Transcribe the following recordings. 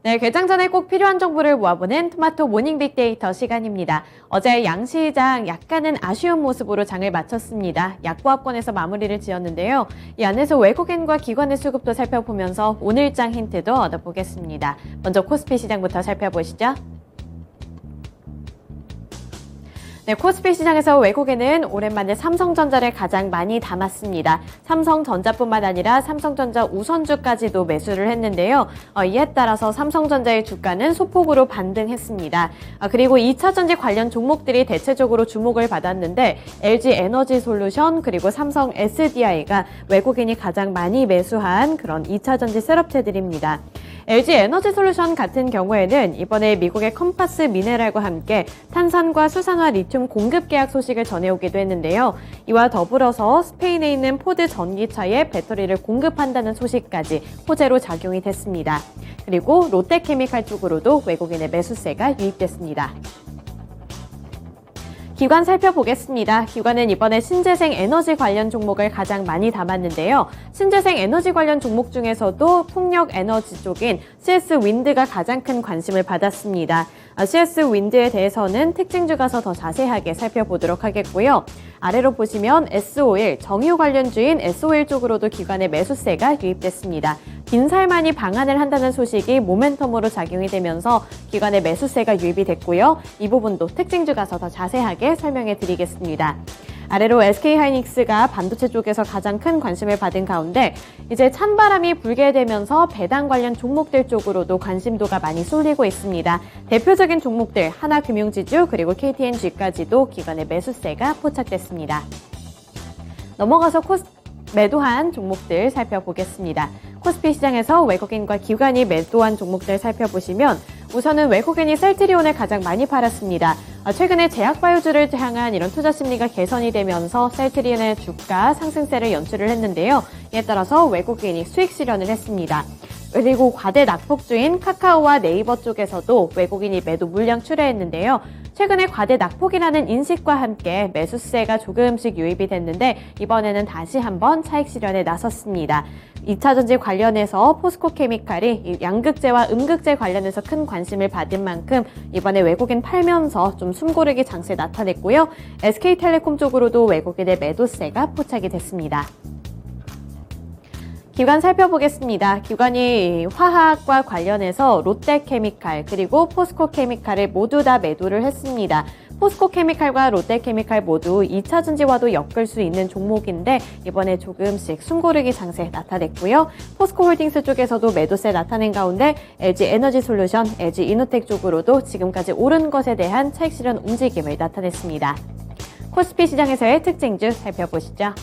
네, 개장 전에 꼭 필요한 정보를 모아보는 토마토 모닝 빅데이터 시간입니다. 어제 양시장 약간은 아쉬운 모습으로 장을 마쳤습니다. 약보합권에서 마무리를 지었는데요. 이 안에서 외국인과 기관의 수급도 살펴보면서 오늘 장 힌트도 얻어보겠습니다. 먼저 코스피 시장부터 살펴보시죠. 네, 코스피 시장에서 외국인은 오랜만에 삼성전자를 가장 많이 담았습니다. 삼성전자뿐만 아니라 삼성전자 우선주까지도 매수를 했는데요. 이에 따라서 삼성전자의 주가는 소폭으로 반등했습니다. 그리고 2차전지 관련 종목들이 대체적으로 주목을 받았는데 LG 에너지솔루션 그리고 삼성 SDI가 외국인이 가장 많이 매수한 그런 2차전지 셋업체들입니다. LG 에너지솔루션 같은 경우에는 이번에 미국의 컴파스 미네랄과 함께 탄산과 수산화 리튬 공급 계약 소식을 전해오기도 했는데요. 이와 더불어서 스페인에 있는 포드 전기차에 배터리를 공급한다는 소식까지 호재로 작용이 됐습니다. 그리고 롯데케미칼 쪽으로도 외국인의 매수세가 유입됐습니다. 기관 살펴보겠습니다. 기관은 이번에 신재생 에너지 관련 종목을 가장 많이 담았는데요. 신재생 에너지 관련 종목 중에서도 풍력 에너지 쪽인 CS 윈드가 가장 큰 관심을 받았습니다. CS 윈드에 대해서는 특징주 가서 더 자세하게 살펴보도록 하겠고요. 아래로 보시면 S-오일, 정유 관련주인 S-오일 쪽으로도 기관의 매수세가 유입됐습니다. 빈살만이 방한을 한다는 소식이 모멘텀으로 작용이 되면서 기관의 매수세가 유입이 됐고요. 이 부분도 특징주 가서 더 자세하게 설명해 드리겠습니다. 아래로 SK하이닉스가 반도체 쪽에서 가장 큰 관심을 받은 가운데 이제 찬바람이 불게 되면서 배당 관련 종목들 쪽으로도 관심도가 많이 쏠리고 있습니다. 대표적인 종목들 하나금융지주 그리고 KTNG까지도 기관의 매수세가 포착됐습니다. 넘어가서 매도한 종목들 살펴보겠습니다. 코스피 시장에서 외국인과 기관이 매도한 종목들 살펴보시면 우선은 외국인이 셀트리온을 가장 많이 팔았습니다. 최근에 제약바이오주를 향한 이런 투자 심리가 개선이 되면서 셀트리온의 주가 상승세를 연출을 했는데요. 이에 따라서 외국인이 수익 실현을 했습니다. 그리고 과대 낙폭주인 카카오와 네이버 쪽에서도 외국인이 매도 물량 출회했는데요. 최근에 과대 낙폭이라는 인식과 함께 매수세가 조금씩 유입이 됐는데 이번에는 다시 한번 차익 실현에 나섰습니다. 2차전지 관련해서 포스코케미칼이 양극재와 음극재 관련해서 큰 관심을 받은 만큼 이번에 외국인 팔면서 좀 숨고르기 장세 나타냈고요. SK텔레콤 쪽으로도 외국인의 매도세가 포착이 됐습니다. 기관 살펴보겠습니다. 기관이 화학과 관련해서 롯데케미칼 그리고 포스코케미칼을 모두 다 매도를 했습니다. 포스코케미칼과 롯데케미칼 모두 2차전지와도 엮을 수 있는 종목인데 이번에 조금씩 숨고르기 장세 나타냈고요. 포스코홀딩스 쪽에서도 매도세 나타낸 가운데 LG 에너지솔루션, LG 이노텍 쪽으로도 지금까지 오른 것에 대한 차익 실현 움직임을 나타냈습니다. 코스피 시장에서의 특징주 살펴보시죠.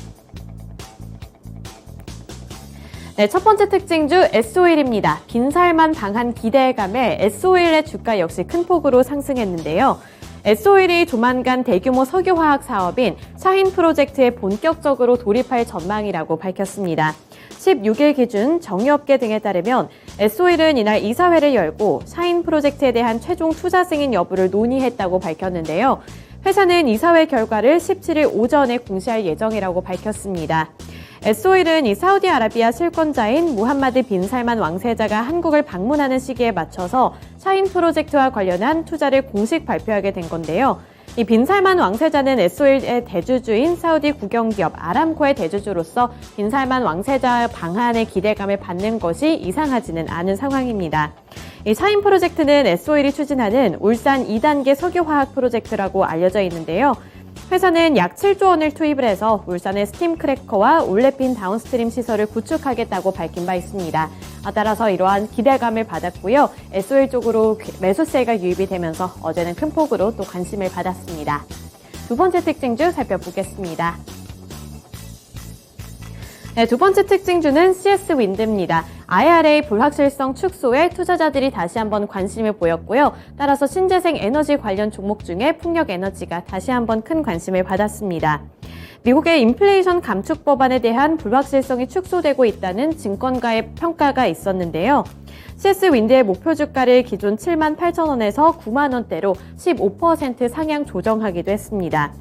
네, 첫 번째 특징주 S-오일입니다. 빈살만 방한 기대감에 S-오일의 주가 역시 큰 폭으로 상승했는데요. S-오일이 조만간 대규모 석유화학 사업인 샤힌 프로젝트에 본격적으로 돌입할 전망이라고 밝혔습니다. 16일 기준 정유업계 등에 따르면 S-오일은 이날 이사회를 열고 샤힌 프로젝트에 대한 최종 투자 승인 여부를 논의했다고 밝혔는데요. 회사는 이사회 결과를 17일 오전에 공시할 예정이라고 밝혔습니다. S-오일은 이 사우디아라비아 실권자인 무함마드 빈 살만 왕세자가 한국을 방문하는 시기에 맞춰서 샤힌 프로젝트와 관련한 투자를 공식 발표하게 된 건데요. 이 빈 살만 왕세자는 S-오일의 대주주인 사우디 국영기업 아람코의 대주주로서 빈 살만 왕세자 방한의 기대감을 받는 것이 이상하지는 않은 상황입니다. 이 샤힌 프로젝트는 S-오일이 추진하는 울산 2단계 석유화학 프로젝트라고 알려져 있는데요. 회사는 약 7조 원을 투입을 해서 울산의 스팀 크래커와 올레핀 다운스트림 시설을 구축하겠다고 밝힌 바 있습니다. 따라서 이러한 기대감을 받았고요. S-오일 쪽으로 매수세가 유입이 되면서 어제는 큰 폭으로 또 관심을 받았습니다. 두 번째 특징주 살펴보겠습니다. 네, 두 번째 특징주는 CS 윈드입니다. IRA 불확실성 축소에 투자자들이 다시 한번 관심을 보였고요. 따라서 신재생 에너지 관련 종목 중에 풍력 에너지가 다시 한번 큰 관심을 받았습니다. 미국의 인플레이션 감축 법안에 대한 불확실성이 축소되고 있다는 증권가의 평가가 있었는데요. CS 윈드의 목표 주가를 기존 78,000원에서 9만 원대로 15% 상향 조정하기도 했습니다.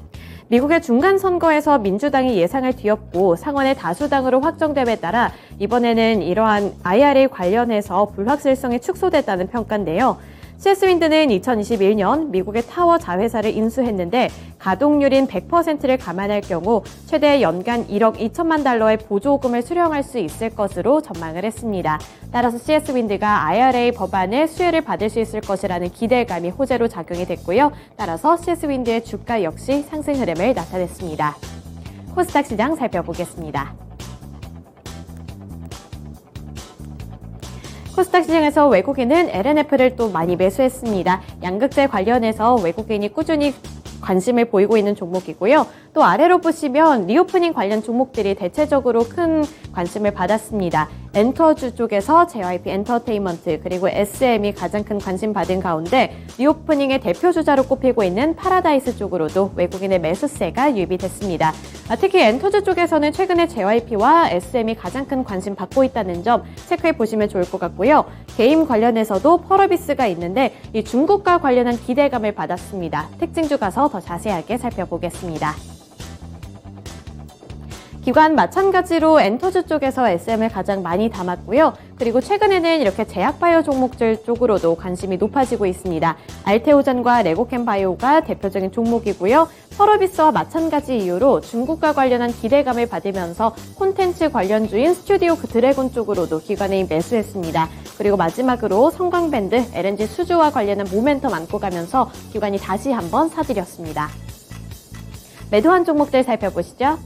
미국의 중간선거에서 민주당이 예상을 뒤엎고 상원의 다수당으로 확정됨에 따라 이번에는 이러한 IRA 관련해서 불확실성이 축소됐다는 평가인데요. CS 윈드는 2021년 미국의 타워 자회사를 인수했는데 가동률인 100%를 감안할 경우 최대 연간 1억 2천만 달러의 보조금을 수령할 수 있을 것으로 전망을 했습니다. 따라서 CS 윈드가 IRA 법안의 수혜를 받을 수 있을 것이라는 기대감이 호재로 작용이 됐고요. 따라서 CS 윈드의 주가 역시 상승 흐름을 나타냈습니다. 코스닥 시장 살펴보겠습니다. 코스닥 시장에서 외국인은 LNF를 또 많이 매수했습니다. 양극재 관련해서 외국인이 꾸준히 관심을 보이고 있는 종목이고요. 또 아래로 보시면 리오프닝 관련 종목들이 대체적으로 큰 관심을 받았습니다. 엔터주 쪽에서 JYP 엔터테인먼트 그리고 SM이 가장 큰 관심 받은 가운데 리오프닝의 대표 주자로 꼽히고 있는 파라다이스 쪽으로도 외국인의 매수세가 유입됐습니다. 특히 엔터주 쪽에서는 최근에 JYP와 SM이 가장 큰 관심 받고 있다는 점 체크해 보시면 좋을 것 같고요. 게임 관련해서도 펄어비스가 있는데 이 중국과 관련한 기대감을 받았습니다. 특징주 가서 더 자세하게 살펴보겠습니다. 기관 마찬가지로 엔터주 쪽에서 SM을 가장 많이 담았고요. 그리고 최근에는 이렇게 제약바이오 종목들 쪽으로도 관심이 높아지고 있습니다. 알테오젠과 레고캠바이오가 대표적인 종목이고요. 펄어비스와 마찬가지 이유로 중국과 관련한 기대감을 받으면서 콘텐츠 관련주인 스튜디오 드래곤 쪽으로도 기관이 매수했습니다. 그리고 마지막으로 성광밴드, LNG 수주와 관련한 모멘텀 안고 가면서 기관이 다시 한번 사들였습니다. 매도한 종목들 살펴보시죠.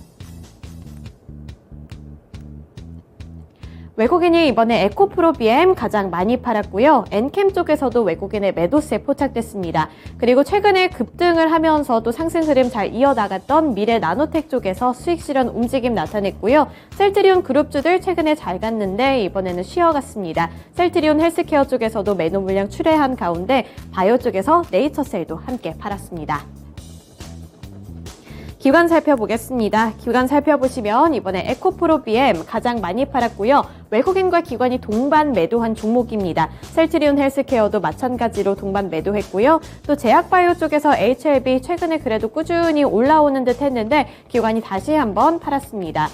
외국인이 이번에 에코프로 BM 가장 많이 팔았고요. 엔캠 쪽에서도 외국인의 매도세 포착됐습니다. 그리고 최근에 급등을 하면서도 상승 흐름 잘 이어나갔던 미래 나노텍 쪽에서 수익 실현 움직임 나타냈고요. 셀트리온 그룹주들 최근에 잘 갔는데 이번에는 쉬어갔습니다. 셀트리온 헬스케어 쪽에서도 매도 물량 출회한 가운데 바이오 쪽에서 네이처셀도 함께 팔았습니다. 기관 살펴보겠습니다. 기관 살펴보시면 이번에 에코프로 BM 가장 많이 팔았고요. 외국인과 기관이 동반 매도한 종목입니다. 셀트리온 헬스케어도 마찬가지로 동반 매도했고요. 또 제약바이오 쪽에서 HLB 최근에 그래도 꾸준히 올라오는 듯 했는데 기관이 다시 한번 팔았습니다.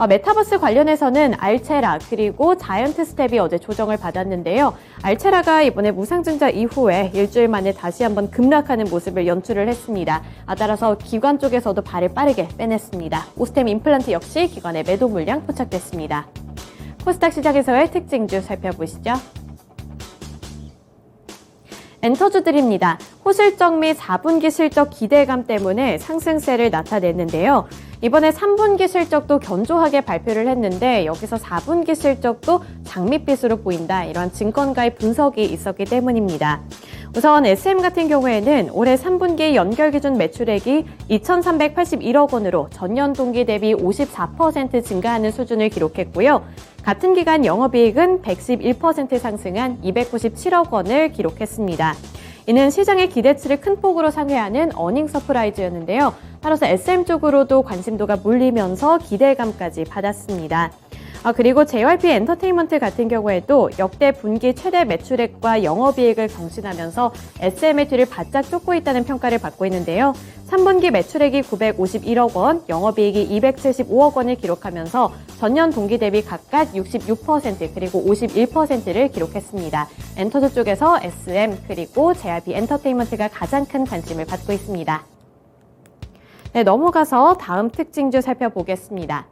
메타버스 관련해서는 알체라 그리고 자이언트 스텝이 어제 조정을 받았는데요. 알체라가 이번에 무상증자 이후에 일주일 만에 다시 한번 급락하는 모습을 연출을 했습니다. 따라서 기관 쪽에서도 발을 빠르게 빼냈습니다. 오스템 임플란트 역시 기관의 매도 물량 포착됐습니다. 코스닥 시장에서의 특징주 살펴보시죠. 엔터주들입니다. 호실적 및 4분기 실적 기대감 때문에 상승세를 나타냈는데요. 이번에 3분기 실적도 견조하게 발표를 했는데 여기서 4분기 실적도 장밋빛으로 보인다. 이러한 증권가의 분석이 있었기 때문입니다. 우선 SM 같은 경우에는 올해 3분기 연결 기준 매출액이 2,381억 원으로 전년 동기 대비 54% 증가하는 수준을 기록했고요. 같은 기간 영업이익은 111% 상승한 297억 원을 기록했습니다. 이는 시장의 기대치를 큰 폭으로 상회하는 어닝 서프라이즈였는데요. 따라서 SM 쪽으로도 관심도가 몰리면서 기대감까지 받았습니다. 그리고 JYP 엔터테인먼트 같은 경우에도 역대 분기 최대 매출액과 영업이익을 경신하면서 SM의 뒤를 바짝 쫓고 있다는 평가를 받고 있는데요. 3분기 매출액이 951억 원, 영업이익이 275억 원을 기록하면서 전년 동기 대비 각각 66% 그리고 51%를 기록했습니다. 엔터주 쪽에서 SM 그리고 JYP 엔터테인먼트가 가장 큰 관심을 받고 있습니다. 네, 넘어가서 다음 특징주 살펴보겠습니다.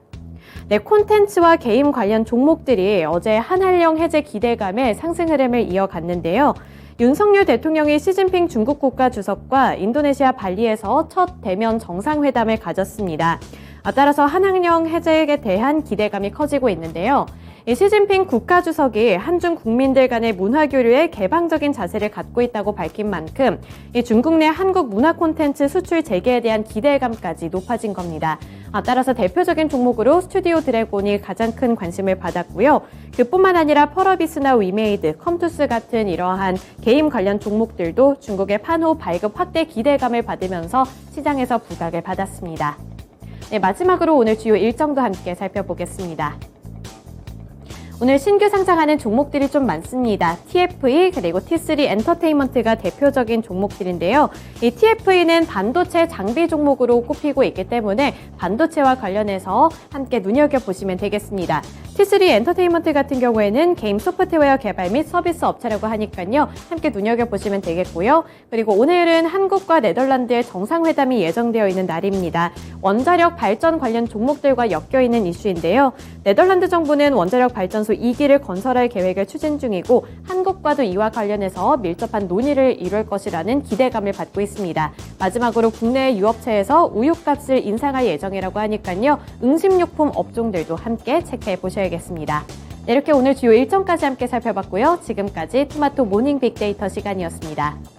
네, 콘텐츠와 게임 관련 종목들이 어제 한한령 해제 기대감에 상승 흐름을 이어갔는데요. 윤석열 대통령이 시진핑 중국 국가주석과 인도네시아 발리에서 첫 대면 정상회담을 가졌습니다. 따라서 한한령 해제에 대한 기대감이 커지고 있는데요. 시진핑 국가주석이 한중 국민들 간의 문화교류에 개방적인 자세를 갖고 있다고 밝힌 만큼 중국 내 한국 문화 콘텐츠 수출 재개에 대한 기대감까지 높아진 겁니다. 따라서 대표적인 종목으로 스튜디오 드래곤이 가장 큰 관심을 받았고요. 그뿐만 아니라 펄어비스나 위메이드, 컴투스 같은 이러한 게임 관련 종목들도 중국의 판호 발급 확대 기대감을 받으면서 시장에서 부각을 받았습니다. 네, 마지막으로 오늘 주요 일정도 함께 살펴보겠습니다. 오늘 신규 상장하는 종목들이 좀 많습니다. TFE 그리고 T3 엔터테인먼트가 대표적인 종목들인데요. 이 TFE는 반도체 장비 종목으로 꼽히고 있기 때문에 반도체와 관련해서 함께 눈여겨보시면 되겠습니다. T3 엔터테인먼트 같은 경우에는 게임 소프트웨어 개발 및 서비스 업체라고 하니까요. 함께 눈여겨보시면 되겠고요. 그리고 오늘은 한국과 네덜란드의 정상회담이 예정되어 있는 날입니다. 원자력 발전 관련 종목들과 엮여있는 이슈인데요. 네덜란드 정부는 원자력 발전소 2기를 건설할 계획을 추진 중이고 한국과도 이와 관련해서 밀접한 논의를 이룰 것이라는 기대감을 받고 있습니다. 마지막으로 국내 유업체에서 우유값을 인상할 예정이라고 하니까요. 응식료품 업종들도 함께 체크해 보셔야겠습니다. 네, 이렇게 오늘 주요 일정까지 함께 살펴봤고요. 지금까지 토마토 모닝 빅데이터 시간이었습니다.